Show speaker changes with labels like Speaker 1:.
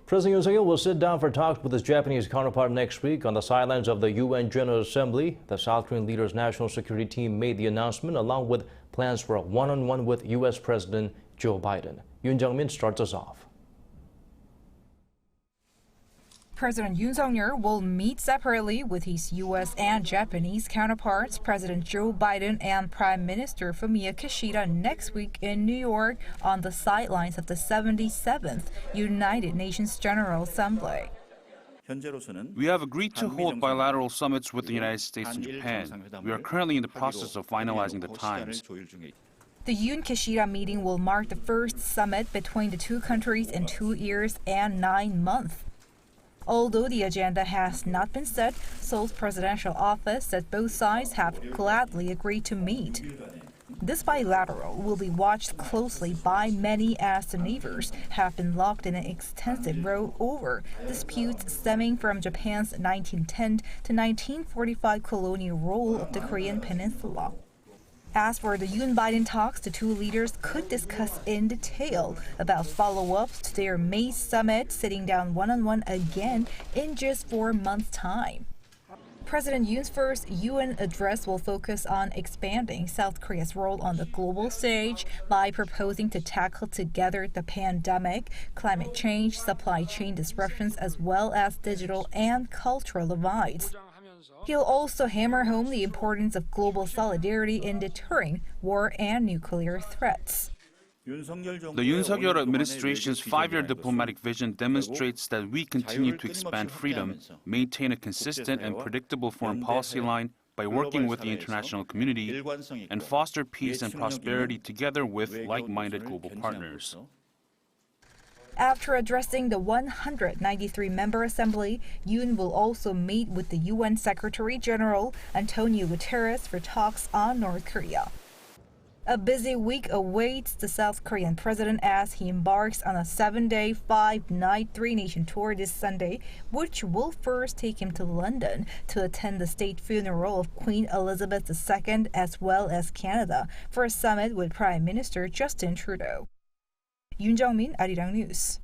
Speaker 1: President Yoon Suk-yeol will sit down for talks with his Japanese counterpart next week on the sidelines of the UN General Assembly. The South Korean leader's national security team made the announcement along with plans for a one-on-one with U.S. President Joe Biden. Yoon Jung-min starts us off.
Speaker 2: President Yoon Suk-yeol will meet separately with his U.S. and Japanese counterparts, President Joe Biden and Prime Minister Fumio Kishida next week in New York on the sidelines of the 77th United Nations General Assembly.
Speaker 3: We have agreed to hold bilateral summits with the United States and Japan. We are currently in the process of finalizing the times.
Speaker 2: The Yoon-Kishida meeting will mark the first summit between the two countries in 2 years and 9 months. Although the agenda has not been set, Seoul's presidential office said both sides have gladly agreed to meet. This bilateral will be watched closely by many as the neighbors have been locked in an extensive row over disputes stemming from Japan's 1910 to 1945 colonial rule of the Korean Peninsula. As for the Yoon-Biden talks, the two leaders could discuss in detail about follow-ups to their May summit, sitting down one-on-one again in just 4 months' time. President Yoon's first UN address will focus on expanding South Korea's role on the global stage by proposing to tackle together the pandemic, climate change, supply chain disruptions, as well as digital and cultural divides. He'll also hammer home the importance of global solidarity in deterring war and nuclear threats.
Speaker 3: The Yoon Suk-yeol administration's 5-year diplomatic vision demonstrates that we continue to expand freedom, maintain a consistent and predictable foreign policy line by working with the international community, and foster peace and prosperity together with like-minded global partners.
Speaker 2: After addressing the 193-member assembly, Yoon will also meet with the UN Secretary-General Antonio Guterres for talks on North Korea. A busy week awaits the South Korean president as he embarks on a 7-day, 5-night, 3-nation tour this Sunday, which will first take him to London to attend the state funeral of Queen Elizabeth II, as well as Canada, for a summit with Prime Minister Justin Trudeau. Yoon Jung-min, Arirang News.